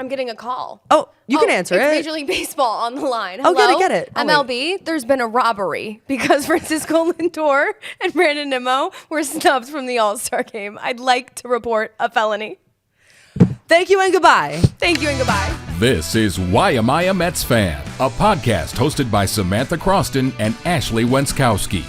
I'm getting a call. Oh, you can answer it. It's Major League Baseball on the line. Hello? Oh, get it. Oh, MLB, there's been a robbery because Francisco Lindor and Brandon Nimmo were snubbed from the All-Star game. I'd like to report a felony. Thank you and goodbye. Thank you and goodbye. This is Why Am I a Mets Fan? A podcast hosted by Samantha Croston and Ashley Wenskoski.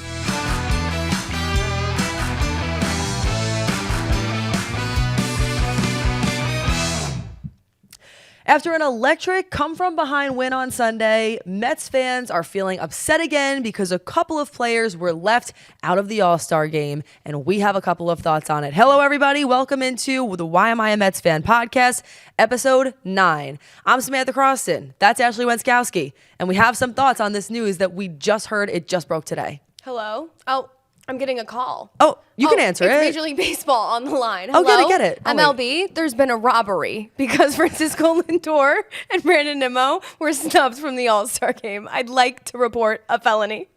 After an electric come-from-behind win on Sunday, Mets fans are feeling upset again because a couple of players were left out of the All-Star game, and we have a couple of thoughts on it. Hello, everybody. Welcome into the Why Am I a Mets Fan podcast, episode 9. I'm Samantha Croston. That's Ashley Wenskoski, and we have some thoughts on this news that we just heard. It just broke today. Hello? Oh, I'm getting a call. Oh, you can answer it. It's Major League Baseball on the line. Hello? Oh, get it. Oh, MLB, there's been a robbery because Francisco Lindor and Brandon Nimmo were snubbed from the All-Star game. I'd like to report a felony.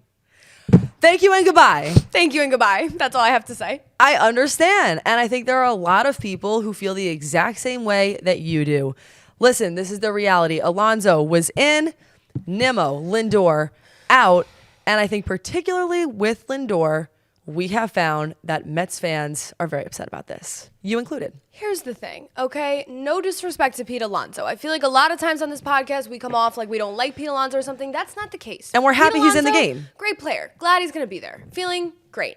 Thank you and goodbye. Thank you and goodbye. That's all I have to say. I understand, and I think there are a lot of people who feel the exact same way that you do. Listen, this is the reality. Alonso was in, Nimmo, Lindor out, and I think particularly with Lindor, we have found that Mets fans are very upset about this. You included. Here's the thing, okay? No disrespect to Pete Alonso. I feel like a lot of times on this podcast, we come off like we don't like Pete Alonso or something. That's not the case. And we're happy he's in the game. Great player. Glad he's going to be there. Feeling great.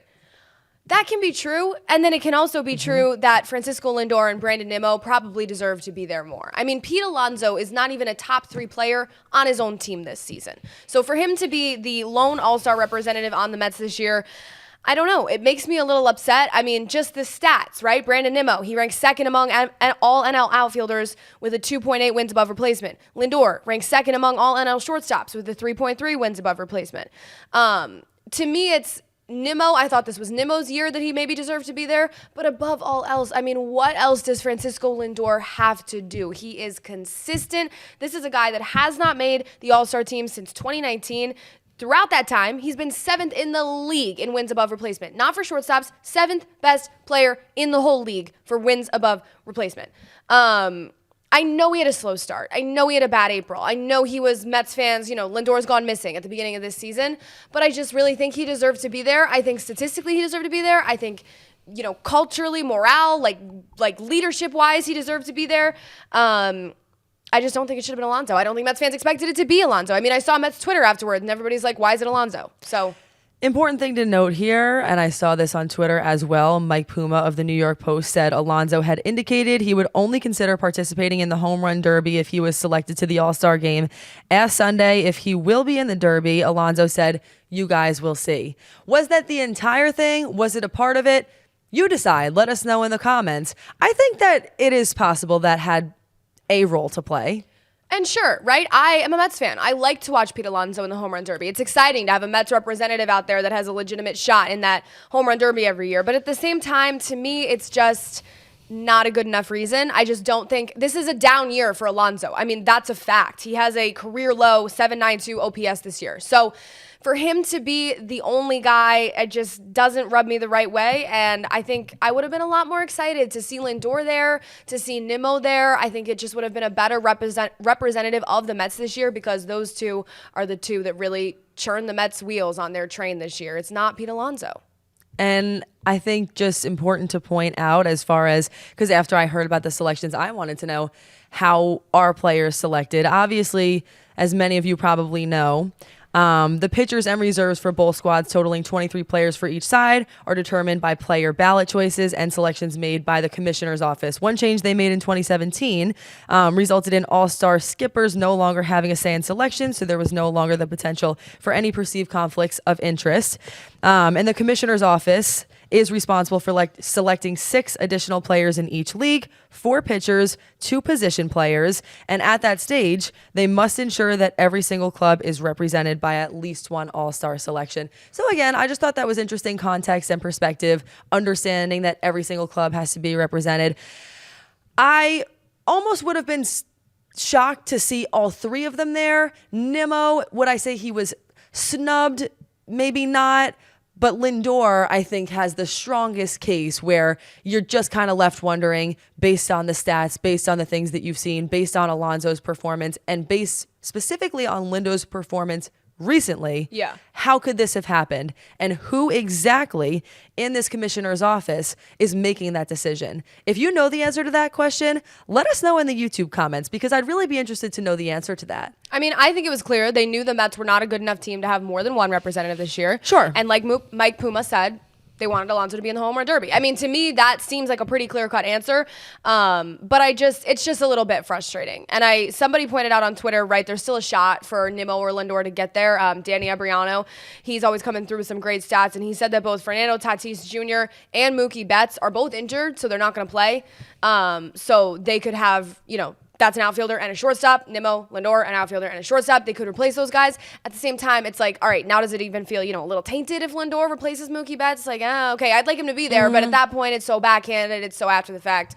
That can be true, and then it can also be true that Francisco Lindor and Brandon Nimmo probably deserve to be there more. I mean, Pete Alonso is not even a top 3 player on his own team this season. So for him to be the lone All-Star representative on the Mets this year, I don't know. It makes me a little upset. I mean, just the stats, right? Brandon Nimmo, he ranks second among all NL outfielders with a 2.8 wins above replacement. Lindor ranks second among all NL shortstops with a 3.3 wins above replacement. To me, it's Nimmo. I thought this was Nimmo's year that he maybe deserved to be there. But above all else, I mean, what else does Francisco Lindor have to do? He is consistent. This is a guy that has not made the All-Star team since 2019. Throughout that time, he's been 7th in the league in wins above replacement. Not for shortstops, 7th best player in the whole league for wins above replacement. I know he had a slow start. I know he had a bad April. I know he was Mets fans, Lindor's gone missing at the beginning of this season, but I just really think he deserved to be there. I think statistically he deserved to be there. I think, culturally, morale, like leadership-wise, he deserved to be there. I just don't think it should have been Alonso. I don't think Mets fans expected it to be Alonso. I mean, I saw Mets Twitter afterwards, and everybody's like, why is it Alonso? So, important thing to note here, and I saw this on Twitter as well, Mike Puma of the New York Post said Alonso had indicated he would only consider participating in the home run derby if he was selected to the All-Star game. Asked Sunday if he will be in the derby, Alonso said, you guys will see. Was that the entire thing? Was it a part of it? You decide. Let us know in the comments. I think that it is possible that had a role to play. And sure, right? I am a Mets fan. I like to watch Pete Alonso in the home run derby. It's exciting to have a Mets representative out there that has a legitimate shot in that home run derby every year. But at the same time, to me, it's just not a good enough reason. I just don't think this is a down year for Alonso. I mean, that's a fact. He has a career low 792 OPS this year. So for him to be the only guy, it just doesn't rub me the right way. And I think I would have been a lot more excited to see Lindor there, to see Nimmo there. I think it just would have been a better representative of the Mets this year because those two are the two that really churn the Mets wheels on their train this year. It's not Pete Alonso. And I think just important to point out as far as, because after I heard about the selections, I wanted to know how are players selected. Obviously, as many of you probably know, the pitchers and reserves for both squads, totaling 23 players for each side, are determined by player ballot choices and selections made by the commissioner's office. One change they made in 2017 resulted in all-star skippers no longer having a say in selection, so there was no longer the potential for any perceived conflicts of interest. And the commissioner's office is responsible for selecting 6 additional players in each league, 4 pitchers, 2 position players, and at that stage, they must ensure that every single club is represented by at least one all-star selection. So again, I just thought that was interesting context and perspective, understanding that every single club has to be represented. I almost would have been shocked to see all 3 of them there. Nimmo, would I say he was snubbed? Maybe not. But Lindor, I think, has the strongest case where you're just kind of left wondering, based on the stats, based on the things that you've seen, based on Alonso's performance, and based specifically on Lindor's performance recently, how could this have happened? And who exactly in this commissioner's office is making that decision? If you know the answer to that question, let us know in the YouTube comments, because I'd really be interested to know the answer to that. I mean, I think it was clear they knew the Mets were not a good enough team to have more than one representative this year. Sure. And like Mike Puma said, they wanted Alonso to be in the home run derby. I mean, to me, that seems like a pretty clear-cut answer. But it's just a little bit frustrating. And somebody pointed out on Twitter, right, there's still a shot for Nimmo or Lindor to get there. Danny Abriano, he's always coming through with some great stats, and he said that both Fernando Tatis Jr. and Mookie Betts are both injured, so they're not going to play. So they could have, that's an outfielder and a shortstop. Nimmo, Lindor, an outfielder and a shortstop. They could replace those guys. At the same time, it's like, all right, now does it even feel, a little tainted if Lindor replaces Mookie Betts? Like, okay, I'd like him to be there, but at that point, it's so backhanded, it's so after the fact.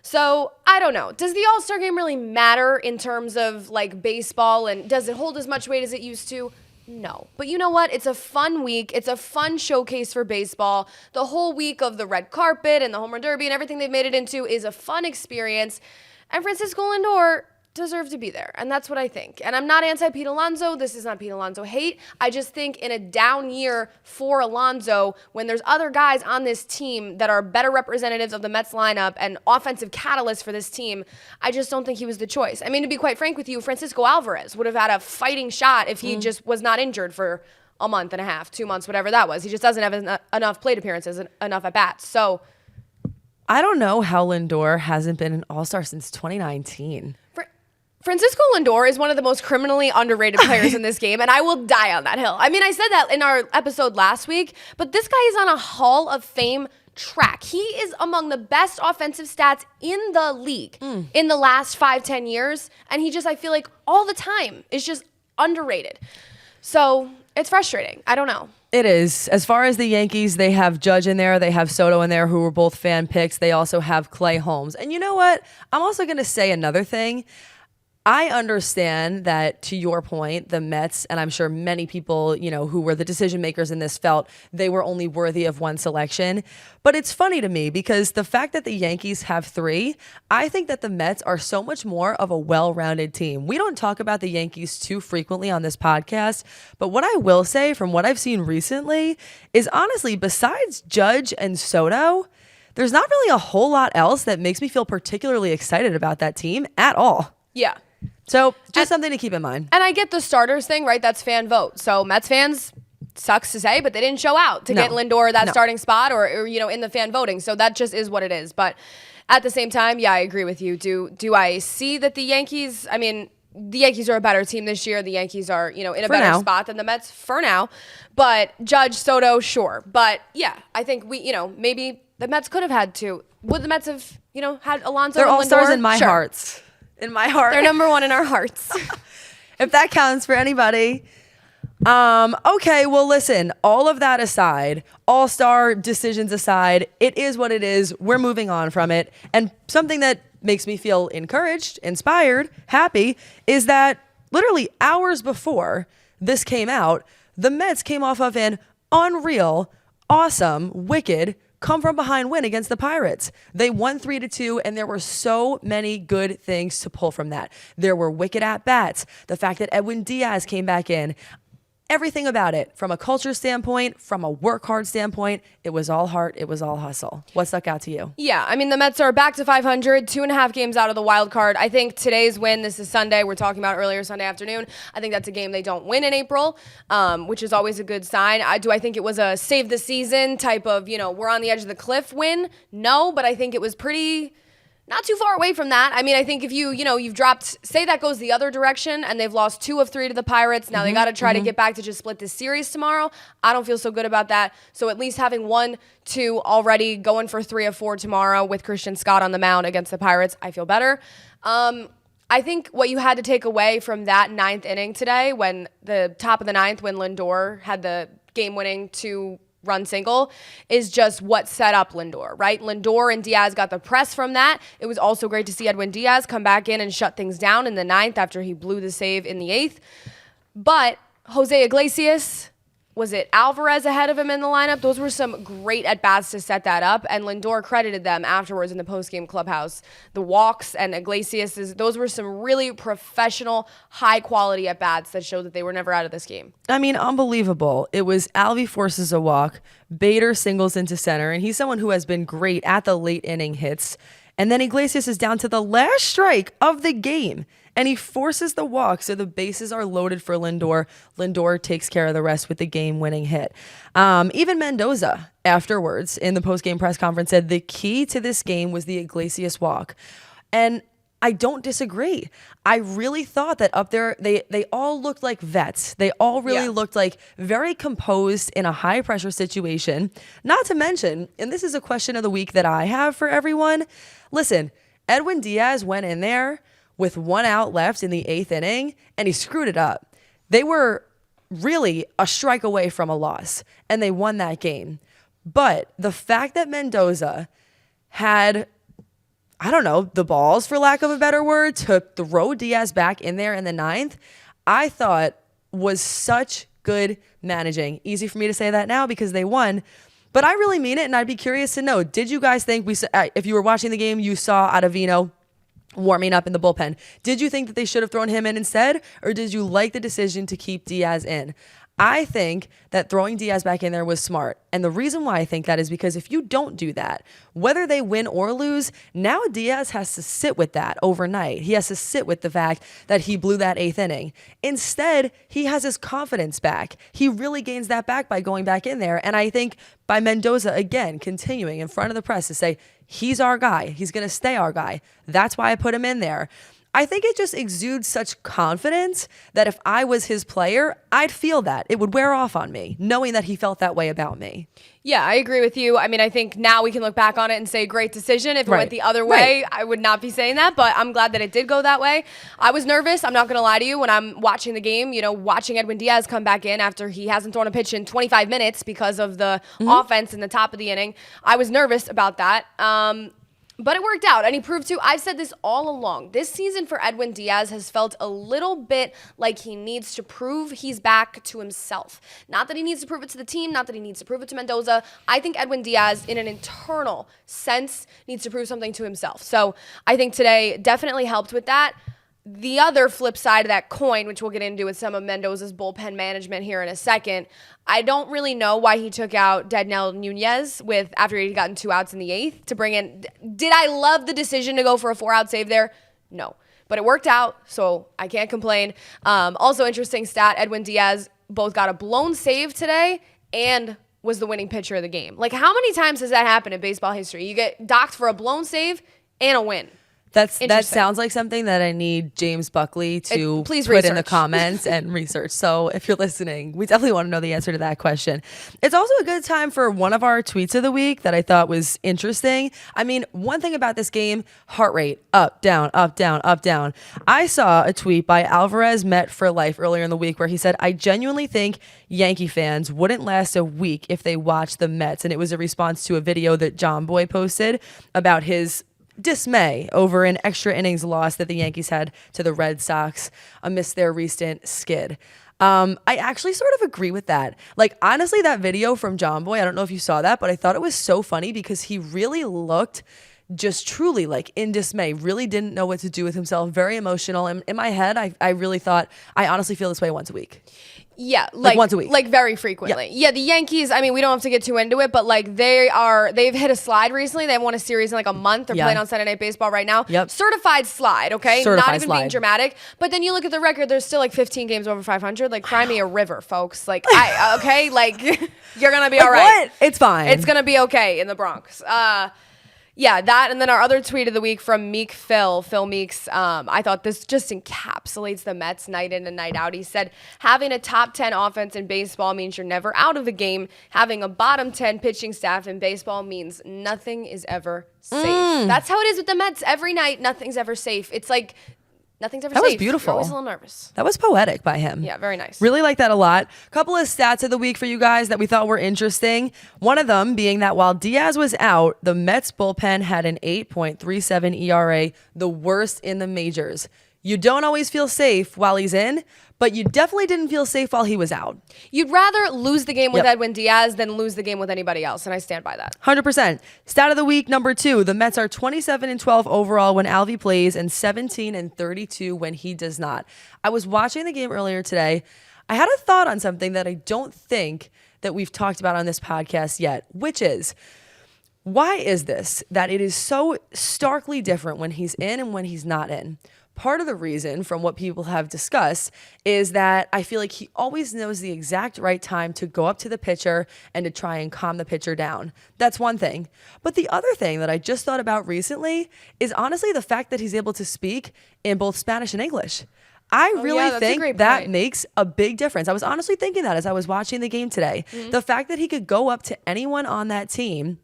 So, I don't know. Does the All-Star game really matter in terms of, like, baseball, and does it hold as much weight as it used to? No. But you know what? It's a fun week. It's a fun showcase for baseball. The whole week of the red carpet and the home run derby and everything they've made it into is a fun experience. And Francisco Lindor deserve to be there. And that's what I think. And I'm not anti-Pete Alonso. This is not Pete Alonso hate. I just think in a down year for Alonso, when there's other guys on this team that are better representatives of the Mets lineup and offensive catalysts for this team, I just don't think he was the choice. I mean, to be quite frank with you, Francisco Alvarez would have had a fighting shot if he just was not injured for a month and a half, 2 months, whatever that was. He just doesn't have enough plate appearances, enough at-bats. So I don't know how Lindor hasn't been an All-Star since 2019. Francisco Lindor is one of the most criminally underrated players in this game, and I will die on that hill. I mean, I said that in our episode last week, but this guy is on a Hall of Fame track. He is among the best offensive stats in the league in the last 5-10 years, and he just, I feel like all the time, is just underrated. So it's frustrating. I don't know. It is. As far as the Yankees, they have Judge in there. They have Soto in there, who were both fan picks. They also have Clay Holmes. And you know what? I'm also going to say another thing. I understand that, to your point, the Mets, and I'm sure many people, who were the decision makers in this, felt they were only worthy of one selection. But it's funny to me because the fact that the Yankees have 3, I think that the Mets are so much more of a well-rounded team. We don't talk about the Yankees too frequently on this podcast, but what I will say from what I've seen recently is, honestly, besides Judge and Soto, there's not really a whole lot else that makes me feel particularly excited about that team at all. Yeah. So just something to keep in mind. And I get the starters thing, right? That's fan vote. So Mets fans, sucks to say, but they didn't show out to get Lindor that starting spot or in the fan voting. So that just is what it is. But at the same time, yeah, I agree with you. Do I see that the Yankees, I mean, the Yankees are a better team this year. The Yankees are, in a better spot than the Mets for now. But Judge, Soto, sure. But yeah, I think maybe the Mets could have had 2. Would the Mets have, had Alonso They're and all-stars Lindor? in my hearts. In my heart. They're number 1 in our hearts. If that counts for anybody. Okay, well, listen, all of that aside, all-star decisions aside, it is what it is. We're moving on from it. And something that makes me feel encouraged, inspired, happy, is that literally hours before this came out, the Mets came off of an unreal, awesome, wicked, come from behind win against the Pirates. They won 3-2, and there were so many good things to pull from that. There were wicked at-bats. The fact that Edwin Diaz came back in. Everything about it, from a culture standpoint, from a work hard standpoint, it was all heart, it was all hustle. What stuck out to you? Yeah, I mean, the Mets are back to 500, 2.5 games out of the wild card. I think today's win, this is Sunday, we're talking about earlier Sunday afternoon. I think that's a game they don't win in April, which is always a good sign. Do I think it was a save the season type of, we're on the edge of the cliff win? No, but I think it was pretty... not too far away from that. I mean, I think if you've dropped, say that goes the other direction and they've lost 2 of 3 to the Pirates. Now they got to try to get back to just split this series tomorrow. I don't feel so good about that. So at least having 1-2 already, going for 3 of 4 tomorrow with Christian Scott on the mound against the Pirates, I feel better. I think what you had to take away from that 9th inning today, when the top of the 9th, when Lindor had the game-winning 2-run single, is just what set up Lindor, right? Lindor and Diaz got the press from that. It was also great to see Edwin Diaz come back in and shut things down in the 9th after he blew the save in the 8th. But Jose Iglesias, was it Alvarez ahead of him in the lineup? Those were some great at-bats to set that up, and Lindor credited them afterwards in the post-game clubhouse. The walks and Iglesias, those were some really professional, high-quality at-bats that showed that they were never out of this game. I mean, unbelievable. It was Alvy forces a walk, Bader singles into center, and he's someone who has been great at the late inning hits. And then Iglesias is down to the last strike of the game, and he forces the walk, so the bases are loaded for Lindor. Lindor takes care of the rest with the game-winning hit. Even Mendoza, afterwards, in the post-game press conference, said the key to this game was the Iglesias walk. And I don't disagree. I really thought that up there, they all looked like vets. They all really looked like very composed in a high-pressure situation. Not to mention, and this is a question of the week that I have for everyone, listen, Edwin Diaz went in there with 1 out left in the 8th inning, and he screwed it up. They were really a strike away from a loss, and they won that game. But the fact that Mendoza had, I don't know, the balls, for lack of a better word, to throw Diaz back in there in the 9th, I thought was such good managing. Easy for me to say that now because they won, but I really mean it, and I'd be curious to know, did you guys think, if you were watching the game, you saw Ottavino warming up in the bullpen. Did you think that they should have thrown him in instead, or did you like the decision to keep Diaz in? I think that throwing Diaz back in there was smart. And the reason why I think that is because if you don't do that, whether they win or lose, now Diaz has to sit with that overnight. He has to sit with the fact that he blew that 8th inning. Instead, he has his confidence back. He really gains that back by going back in there. And I think by Mendoza, again, continuing in front of the press to say, he's our guy. He's going to stay our guy. That's why I put him in there. I think it just exudes such confidence that if I was his player, I'd feel that. It would wear off on me, knowing that he felt that way about me. Yeah, I agree with you. I mean, I think now we can look back on it and say, great decision. If it went the other way, I would not be saying that, but I'm glad that it did go that way. I was nervous. I'm not going to lie to you. When I'm watching the game, watching Edwin Diaz come back in after he hasn't thrown a pitch in 25 minutes because of the offense in the top of the inning, I was nervous about that. But it worked out, and he proved to. I've said this all along. This season for Edwin Diaz has felt a little bit like he needs to prove he's back to himself. Not that he needs to prove it to the team, not that he needs to prove it to Mendoza. I think Edwin Diaz, in an internal sense, needs to prove something to himself. So I think today definitely helped with that. The other flip side of that coin, which we'll get into with some of Mendoza's bullpen management here in a second, I don't really know why he took out Dednell Nunez after he'd gotten 2 outs in the 8th to bring in. Did I love the decision to go for a 4-out save there? No. But it worked out, so I can't complain. Also, interesting stat, Edwin Diaz both got a blown save today and was the winning pitcher of the game. Like, how many times has that happened in baseball history? You get docked for a blown save and a win. That sounds like something that I need James Buckley to put in the comments and research. So if you're listening, we definitely want to know the answer to that question. It's also a good time for one of our tweets of the week that I thought was interesting. I mean, one thing about this game, heart rate, up, down, up, down, up, down. I saw a tweet by Alvarez Met for Life earlier in the week where he said, I genuinely think Yankee fans wouldn't last a week if they watched the Mets. And it was a response to a video that John Boy posted about his dismay over an extra innings loss that the Yankees had to the Red Sox amidst their recent skid. I actually sort of agree with that. Like, honestly, that video from John Boy, I don't know if you saw that, but I thought it was so funny because he really looked just truly like in dismay, really didn't know what to do with himself, very emotional. And in my head, I really thought, I honestly feel this way once a week. Yeah, like once a week. Like very frequently. Yeah, the Yankees, I mean, we don't have to get too into it, but like they've hit a slide recently. They won a series in like a month. They're playing on Sunday Night Baseball right now. Yep. Certified slide, okay? Certified Not even slide. being dramatic. But then you look at the record, there's still like 15 games over 500. Like, cry me a river, folks. Like, okay? Like, you're going to be all right. What? It's fine. It's going to be okay in the Bronx. Yeah, that, and then our other tweet of the week from Phil Meeks, I thought this just encapsulates the Mets night in and night out. He said, having a top 10 offense in baseball means you're never out of the game. Having a bottom 10 pitching staff in baseball means nothing is ever safe. That's how it is with the Mets. Every night, nothing's ever safe. It's like, nothing's ever safe. That was beautiful. You're always a little nervous. That was poetic by him. Yeah, very nice. Really like that a lot. Couple of stats of the week for you guys that we thought were interesting. One of them being that while Diaz was out, the Mets bullpen had an 8.37 ERA, the worst in the majors. You don't always feel safe while he's in, but you definitely didn't feel safe while he was out. You'd rather lose the game with Yep. Edwin Diaz than lose the game with anybody else, and I stand by that. 100%. Stat of the week, number 2. The Mets are 27-12 overall when Alvy plays and 17-32 when he does not. I was watching the game earlier today. I had a thought on something that I don't think that we've talked about on this podcast yet, which is, why is this that it is so starkly different when he's in and when he's not in? Part of the reason, from what people have discussed, is that I feel like he always knows the exact right time to go up to the pitcher and to try and calm the pitcher down. That's one thing. But the other thing that I just thought about recently is honestly the fact that he's able to speak in both Spanish and English. I really that's a think great that point. makes a big difference. I was honestly thinking that as I was watching the game today. The fact that he could go up to anyone on that team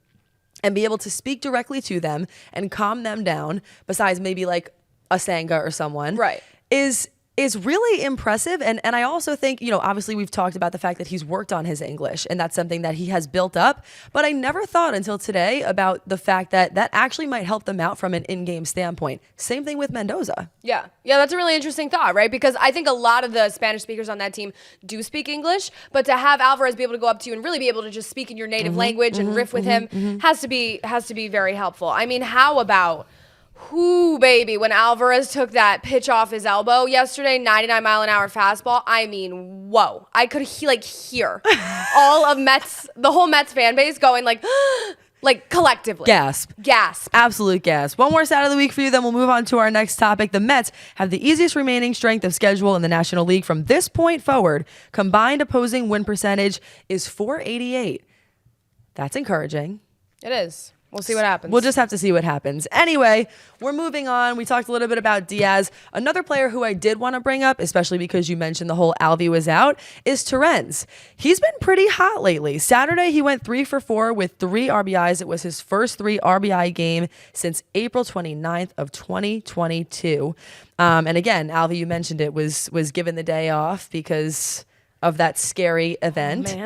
and be able to speak directly to them and calm them down, besides maybe like a Senga or someone, Right. is really impressive. And I also think, obviously we've talked about the fact that he's worked on his English and that's something that he has built up. But I never thought until today about the fact that that actually might help them out from an in-game standpoint. Same thing with Mendoza. Yeah, that's a really interesting thought, right? Because I think a lot of the Spanish speakers on that team do speak English, but to have Alvarez be able to go up to you and really be able to just speak in your native language and riff with him has to be very helpful. I mean, how about baby, when Alvarez took that pitch off his elbow yesterday, 99-mile-an-hour fastball, I mean, whoa. I could hear all of the whole Mets fan base going like collectively. Gasp. Absolute gasp. One more stat of the week for you, then we'll move on to our next topic. The Mets have the easiest remaining strength of schedule in the National League from this point forward. Combined opposing win percentage is .488. That's encouraging. It is. We'll see what happens. We'll just have to see what happens. Anyway, we're moving on. We talked a little bit about Diaz. Another player who I did want to bring up, especially because you mentioned the whole Alvy was out, is Torrens. He's been pretty hot lately. Saturday, he went 3 for 4 with 3 RBIs. It was his first 3 RBI game since April 29th of 2022. And again, Alvy, you mentioned it, was given the day off because of that scary event. Oh,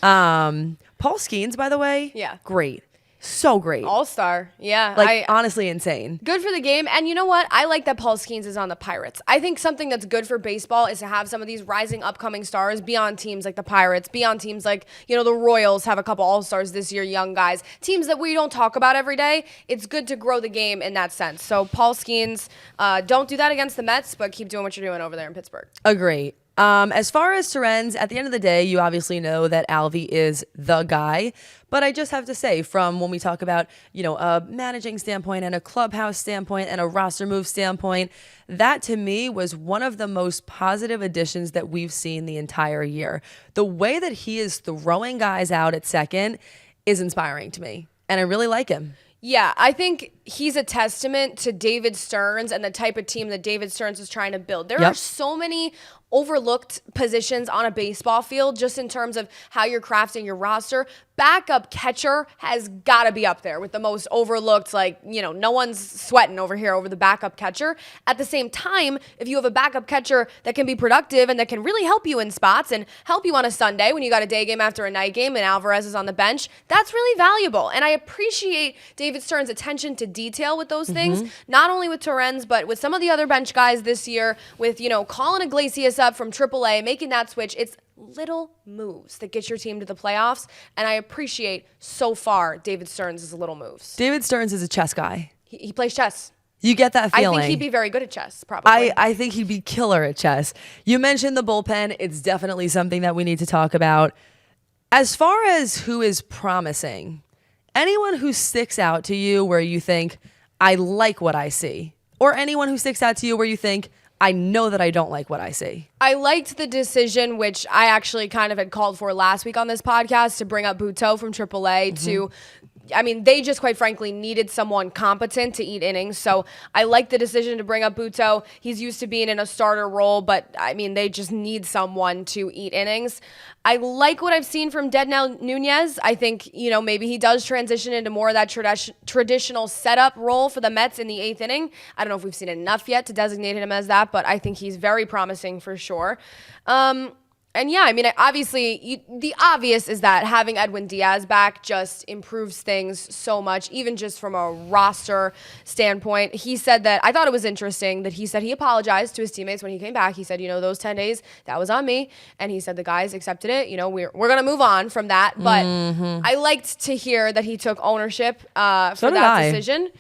man. Paul Skeens, by the way, Yeah. great. So great. All-star. Yeah. Honestly insane. Good for the game. And you know what? I like that Paul Skeens is on the Pirates. I think something that's good for baseball is to have some of these rising upcoming stars be on teams like the Pirates, be on teams like, the Royals have a couple all-stars this year, young guys. Teams that we don't talk about every day. It's good to grow the game in that sense. So Paul Skeens, don't do that against the Mets, but keep doing what you're doing over there in Pittsburgh. Agree. As far as Torrens, at the end of the day, you obviously know that Alvy is the guy. But I just have to say, from when we talk about, a managing standpoint and a clubhouse standpoint and a roster move standpoint, that to me was one of the most positive additions that we've seen the entire year. The way that he is throwing guys out at second is inspiring to me. And I really like him. Yeah, I think he's a testament to David Stearns and the type of team that David Stearns is trying to build. There are so many overlooked positions on a baseball field just in terms of how you're crafting your roster. Backup catcher has got to be up there with the most overlooked, no one's sweating over here over the backup catcher. At the same time, if you have a backup catcher that can be productive and that can really help you in spots and help you on a Sunday when you got a day game after a night game and Alvarez is on the bench, that's really valuable. And I appreciate David Stearns' attention to detail with those things, not only with Torrens, but with some of the other bench guys this year with, Colin Iglesias up from AAA, making that switch. It's little moves that get your team to the playoffs, and I appreciate so far David Stearns' little moves. David Stearns is a chess guy. He plays chess. You get that feeling. I think he'd be very good at chess, probably. I think he'd be killer at chess. You mentioned the bullpen. It's definitely something that we need to talk about. As far as who is promising, anyone who sticks out to you where you think, I like what I see, or anyone who sticks out to you where you think, I know that I don't like what I see. I liked the decision, which I actually kind of had called for last week on this podcast, to bring up Buteau from AAA to... they just quite frankly needed someone competent to eat innings. So I like the decision to bring up Buteau. He's used to being in a starter role, but they just need someone to eat innings. I like what I've seen from Dednell Nunez. I think, maybe he does transition into more of that traditional setup role for the Mets in the 8th inning. I don't know if we've seen enough yet to designate him as that, but I think he's very promising for sure. And yeah, I mean, obviously, the obvious is that having Edwin Diaz back just improves things so much, even just from a roster standpoint. He said that, I thought it was interesting that he said he apologized to his teammates when he came back. He said, those 10 days, that was on me. And he said the guys accepted it. We're going to move on from that. But I liked to hear that he took ownership for that decision.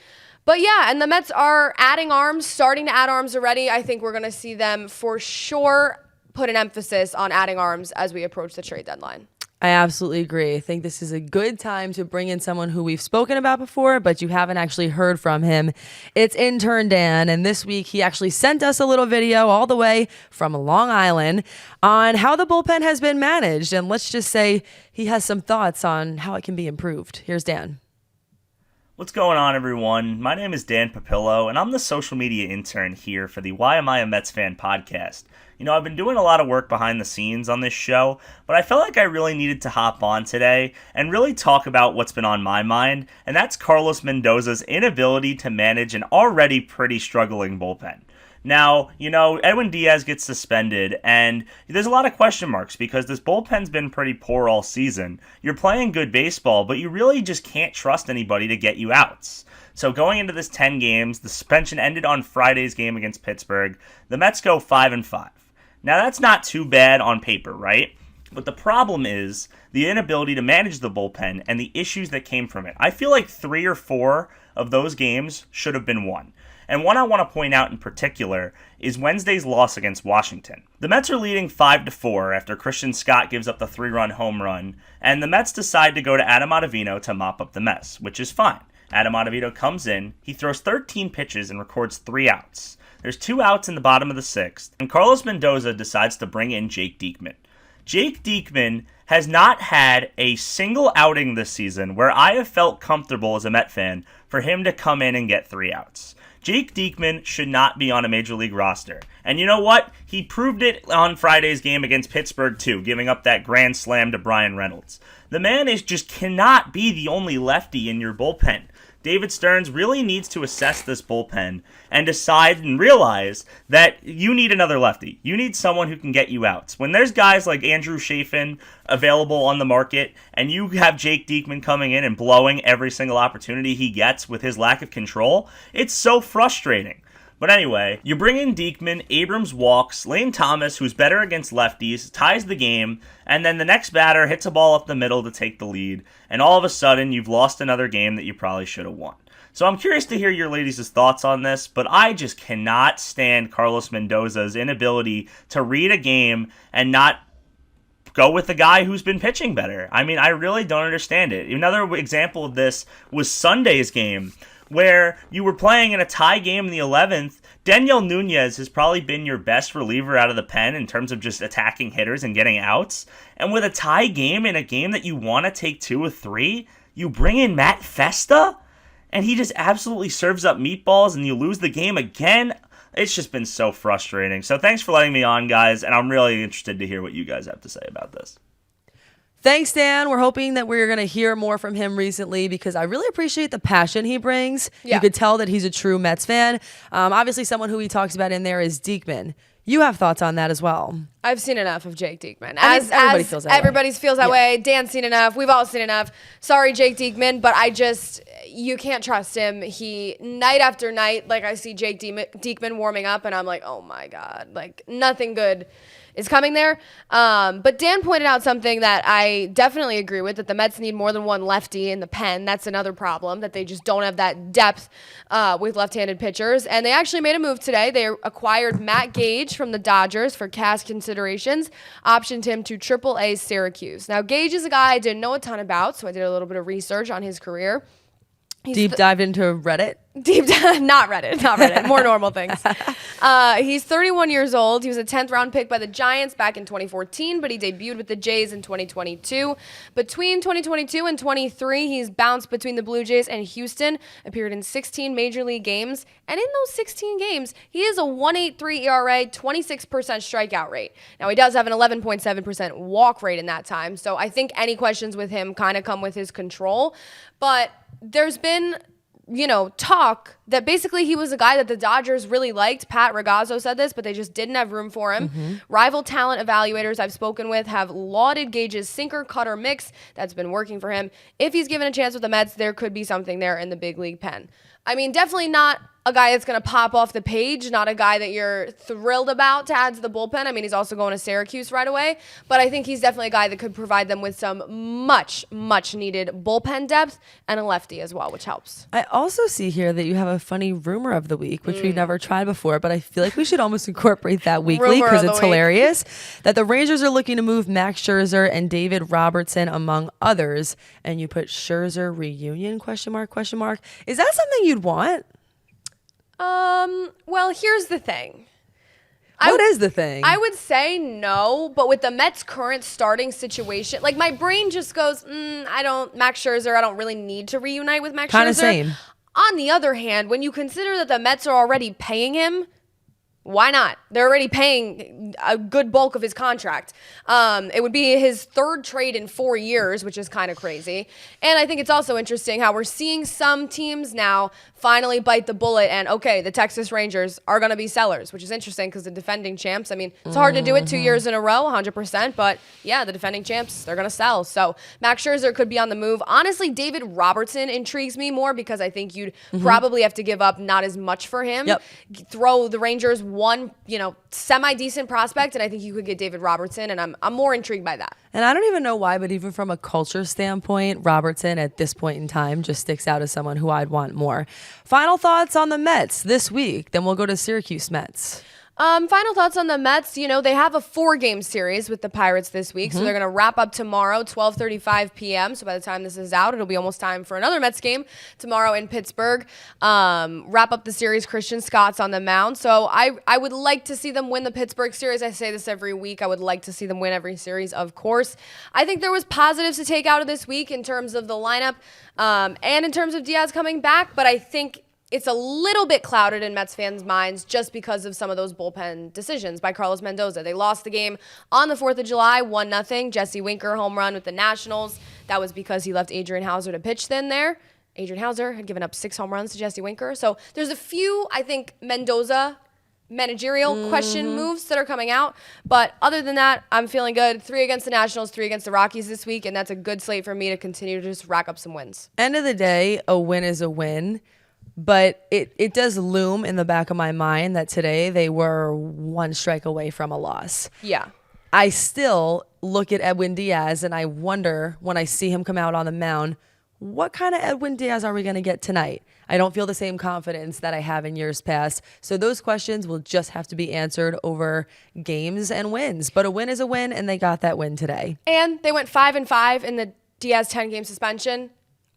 But yeah, and the Mets are adding arms, starting to add arms already. I think we're going to see them for sure put an emphasis on adding arms as we approach the trade deadline. I absolutely agree. I think this is a good time to bring in someone who we've spoken about before, but you haven't actually heard from him. It's Intern Dan, and this week he actually sent us a little video all the way from Long Island on how the bullpen has been managed, and let's just say he has some thoughts on how it can be improved. Here's Dan. What's going on, everyone? My name is Dan Papillo, and I'm the social media intern here for the Why Am I a Mets Fan podcast. I've been doing a lot of work behind the scenes on this show, but I felt like I really needed to hop on today and really talk about what's been on my mind, and that's Carlos Mendoza's inability to manage an already pretty struggling bullpen. Now, Edwin Diaz gets suspended, and there's a lot of question marks because this bullpen's been pretty poor all season. You're playing good baseball, but you really just can't trust anybody to get you outs. So going into this 10 games, the suspension ended on Friday's game against Pittsburgh. The Mets go 5-5. Now, that's not too bad on paper, right? But the problem is the inability to manage the bullpen and the issues that came from it. I feel like 3 or 4 of those games should have been won. And one I want to point out in particular is Wednesday's loss against Washington. The Mets are leading 5-4 after Christian Scott gives up the 3-run home run, and the Mets decide to go to Adam Ottavino to mop up the mess, which is fine. Adam Ottavino comes in, he throws 13 pitches and records 3 outs. There's 2 outs in the bottom of the 6th, and Carlos Mendoza decides to bring in Jake Diekman. Jake Diekman has not had a single outing this season where I have felt comfortable as a Met fan for him to come in and get 3 outs. Jake Diekman should not be on a Major League roster. And you know what? He proved it on Friday's game against Pittsburgh too, giving up that grand slam to Brian Reynolds. The man just cannot be the only lefty in your bullpen. David Stearns really needs to assess this bullpen and decide and realize that you need another lefty. You need someone who can get you outs. When there's guys like Andrew Chafin available on the market and you have Jake Diekman coming in and blowing every single opportunity he gets with his lack of control, it's so frustrating. But anyway, you bring in Diekman, Abrams walks, Lane Thomas, who's better against lefties, ties the game, and then the next batter hits a ball up the middle to take the lead, and all of a sudden you've lost another game that you probably should have won. So I'm curious to hear your ladies' thoughts on this, but I just cannot stand Carlos Mendoza's inability to read a game and not go with the guy who's been pitching better. I mean, I really don't understand it. Another example of this was Sunday's game, where you were playing in a tie game in the 11th. Daniel Nunez has probably been your best reliever out of the pen in terms of just attacking hitters and getting outs. And with a tie game in a game that you want to take 2 or 3, you bring in Matt Festa, and he just absolutely serves up meatballs, and you lose the game again. It's just been so frustrating. So thanks for letting me on, guys, and I'm really interested to hear what you guys have to say about this. Thanks, Dan. We're hoping that we're going to hear more from him recently because I really appreciate the passion he brings. Yeah. You could tell that he's a true Mets fan. Obviously, someone who he talks about in there is Diekman. You have thoughts on that as well. I've seen enough of Jake Diekman. Everybody feels that way. Everybody feels that way. Dan's seen enough. We've all seen enough. Sorry, Jake Diekman, but you can't trust him. Night after night, I see Jake Diekman warming up, and I'm like, oh my God, nothing good is coming there. But Dan pointed out something that I definitely agree with, that the Mets need more than one lefty in the pen. That's another problem, that they just don't have that depth with left-handed pitchers. And they actually made a move today. They acquired Matt Gage from the Dodgers for cash considerations, optioned him to AAA Syracuse. Now, Gage is a guy I didn't know a ton about, so I did a little bit of research on his career. Deep dived into Reddit? Not Reddit, more normal things. He's 31 years old. He was a 10th round pick by the Giants back in 2014, but he debuted with the Jays in 2022. Between 2022 and 23, he's bounced between the Blue Jays and Houston, appeared in 16 major league games, and in those 16 games, he is a 1.83 ERA, 26% strikeout rate. Now, he does have an 11.7% walk rate in that time, so I think any questions with him kind of come with his control, but there's been talk that basically he was a guy that the Dodgers really liked. Pat Ragazzo said this, but they just didn't have room for him. Rival talent evaluators I've spoken with have lauded Gage's sinker-cutter mix that's been working for him. If he's given a chance with the Mets, there could be something there in the big league pen. I mean, definitely not a guy that's going to pop off the page, not a guy that you're thrilled about to add to the bullpen. I mean, he's also going to Syracuse right away, but I think he's definitely a guy that could provide them with some much, much needed bullpen depth and a lefty as well, which helps. I also see here that you have a funny rumor of the week, which we've never tried before, but I feel like we should almost incorporate that weekly because it's hilarious. That the Rangers are looking to move Max Scherzer and David Robertson, among others, and you put Scherzer reunion, question mark, question mark. Is that something you'd want? Well, here's the thing. What is the thing? I would say no, but with the Mets' current starting situation, like my brain just goes, Max Scherzer, I don't really need to reunite with Max Scherzer. Kind of same. On the other hand, when you consider that the Mets are already paying him, why not? They're already paying a good bulk of his contract. It would be his third trade in 4 years, which is kind of crazy. And I think it's also interesting how we're seeing some teams now finally bite the bullet and, okay, the Texas Rangers are going to be sellers, which is interesting because the defending champs, I mean, it's hard to do it 2 years in a row, 100%, but yeah, the defending champs, they're going to sell. So Max Scherzer could be on the move. Honestly, David Robertson intrigues me more because I think you'd probably have to give up not as much for him. Yep. Throw the Rangers one, semi-decent prospect, and I think you could get David Robertson, and I'm more intrigued by that. And I don't even know why, but even from a culture standpoint, Robertson at this point in time just sticks out as someone who I'd want more. Final thoughts on the Mets this week, then we'll go to Syracuse Mets. Final thoughts on the Mets. They have a 4-game series with the Pirates this week, so they're going to wrap up tomorrow, 12:35 p.m. So by the time this is out, it'll be almost time for another Mets game tomorrow in Pittsburgh. Wrap up the series. Christian Scott's on the mound, so I would like to see them win the Pittsburgh series. I say this every week. I would like to see them win every series, of course. I think there was positives to take out of this week in terms of the lineup and in terms of Diaz coming back, but I think it's a little bit clouded in Mets fans' minds just because of some of those bullpen decisions by Carlos Mendoza. They lost the game on the 4th of July, 1-0. Jesse Winker home run with the Nationals. That was because he left Adrian Hauser to pitch then there. Adrian Hauser had given up 6 home runs to Jesse Winker. So there's a few, I think, Mendoza managerial question moves that are coming out. But other than that, I'm feeling good. 3 against the Nationals, 3 against the Rockies this week, and that's a good slate for me to continue to just rack up some wins. End of the day, a win is a win. But it does loom in the back of my mind that today they were 1 strike away from a loss. Yeah. I still look at Edwin Diaz and I wonder when I see him come out on the mound, what kind of Edwin Diaz are we going to get tonight? I don't feel the same confidence that I have in years past. So those questions will just have to be answered over games and wins. But a win is a win, and they got that win today. And they went 5-5 in the Diaz 10-game suspension.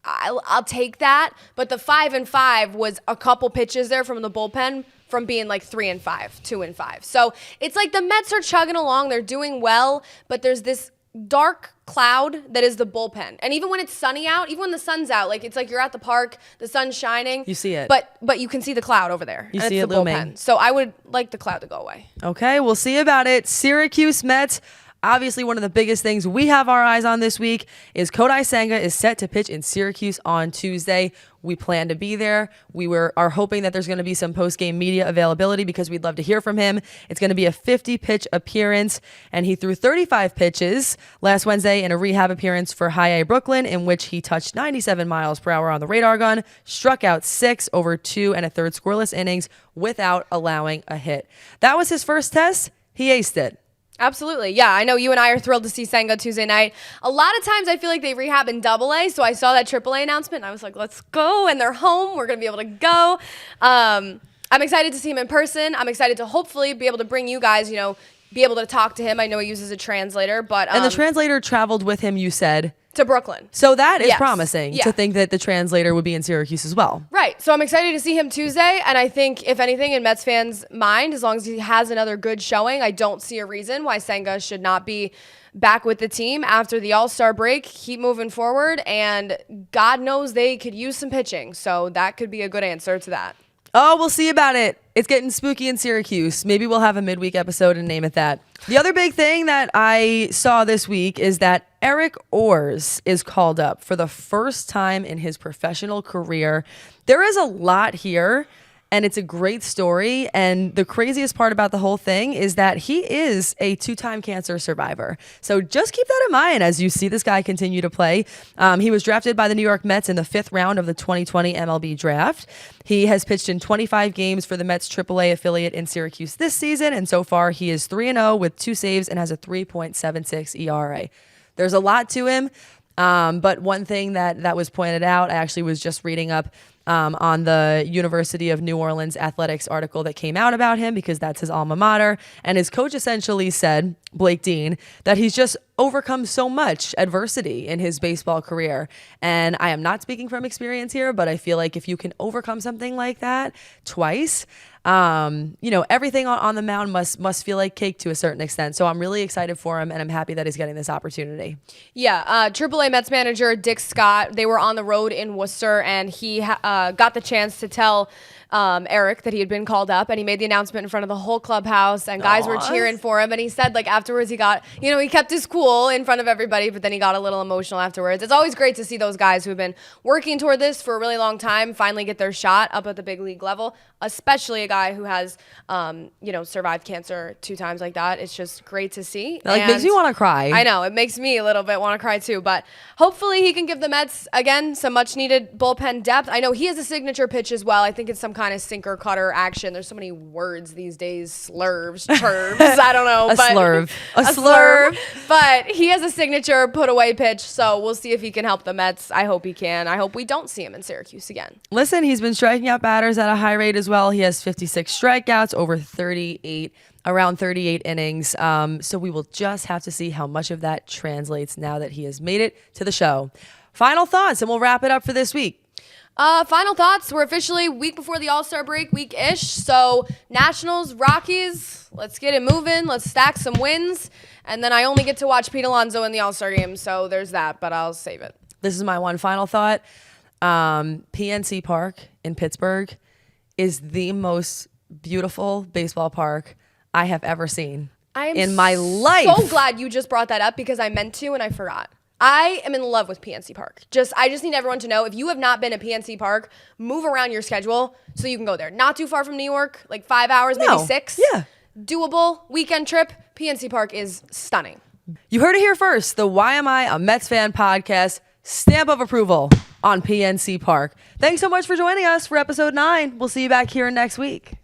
I'll take that, but the 5-5 was a couple pitches there from the bullpen from being like 3-5, 2-5. So it's like the Mets are chugging along. They're doing well, but there's this dark cloud that is the bullpen. And even when it's sunny out, even when the sun's out, like it's like you're at the park, the sun's shining. You see it. But you can see the cloud over there. You and see it's it the looming. bullpen. So I would like the cloud to go away. Okay, we'll see about it. Syracuse Mets. Obviously, one of the biggest things we have our eyes on this week is Kodai Senga is set to pitch in Syracuse on Tuesday. We plan to be there. We are hoping that there's going to be some post-game media availability because we'd love to hear from him. It's going to be a 50-pitch appearance, and he threw 35 pitches last Wednesday in a rehab appearance for High A Brooklyn, in which he touched 97 miles per hour on the radar gun, struck out 6 over 2 1/3 scoreless innings without allowing a hit. That was his first test. He aced it. Absolutely. Yeah, I know you and I are thrilled to see Senga Tuesday night. A lot of times I feel like they rehab in AA, so I saw that AAA announcement, and I was like, let's go, and they're home. We're going to be able to go. I'm excited to see him in person. I'm excited to hopefully be able to bring you guys, be able to talk to him. I know he uses a translator, but... and the translator traveled with him, you said... to Brooklyn. So that is Yes. promising to think that the translator would be in Syracuse as well. Right. So I'm excited to see him Tuesday. And I think, if anything, in Mets fans' mind, as long as he has another good showing, I don't see a reason why Senga should not be back with the team after the All-Star break. Keep moving forward. And God knows they could use some pitching. So that could be a good answer to that. Oh, we'll see about it. It's getting spooky in Syracuse. Maybe we'll have a midweek episode and name it that. The other big thing that I saw this week is that Eric Orze is called up for the first time in his professional career. There is a lot here, and it's a great story. And the craziest part about the whole thing is that he is a 2-time cancer survivor. So just keep that in mind as you see this guy continue to play. He was drafted by the New York Mets in the 5th round of the 2020 MLB draft. He has pitched in 25 games for the Mets AAA affiliate in Syracuse this season. And so far he is 3-0 with 2 saves and has a 3.76 ERA. There's a lot to him. But one thing that was pointed out, I actually was just reading up on the University of New Orleans athletics article that came out about him because that's his alma mater. And his coach essentially said, Blake Dean, that he's just overcome so much adversity in his baseball career. And I am not speaking from experience here, but I feel like if you can overcome something like that twice, everything on the mound must feel like cake to a certain extent. So I'm really excited for him, and I'm happy that he's getting this opportunity. Yeah, AAA Mets manager Dick Scott, they were on the road in Worcester, and he got the chance to tell Eric that he had been called up, and he made the announcement in front of the whole clubhouse, and guys were cheering for him. And he said, afterwards, he kept his cool in front of everybody, but then he got a little emotional afterwards. It's always great to see those guys who have been working toward this for a really long time finally get their shot up at the big league level, especially a guy who has, survived cancer 2 times like that. It's just great to see. Makes me want to cry. I know, it makes me a little bit want to cry too, but hopefully he can give the Mets, again, some much needed bullpen depth. I know he has a signature pitch as well. I think it's some kind of sinker cutter action. There's so many words these days, slurves, terms, I don't know. A slurve. A slurve. But he has a signature put away pitch, so we'll see if he can help the Mets. I hope he can. I hope we don't see him in Syracuse again. Listen, he's been striking out batters at a high rate as well. He has 56 strikeouts, around 38 innings. So we will just have to see how much of that translates now that he has made it to the show. Final thoughts, and we'll wrap it up for this week. Final thoughts. We're officially week before the All-Star break, week-ish. So Nationals, Rockies, let's get it moving. Let's stack some wins. And then I only get to watch Pete Alonso in the All-Star game, so there's that, but I'll save it. This is my one final thought. PNC Park in Pittsburgh is the most beautiful baseball park I have ever seen in my life. So glad you just brought that up because I meant to and I forgot. I am in love with PNC Park. I just need everyone to know, if you have not been to PNC Park, move around your schedule so you can go there. Not too far from New York, 5 hours, maybe 6. Yeah. Doable weekend trip. PNC Park is stunning. You heard it here first. The Why Am I a Mets Fan podcast, stamp of approval on PNC Park. Thanks so much for joining us for episode 9. We'll see you back here next week.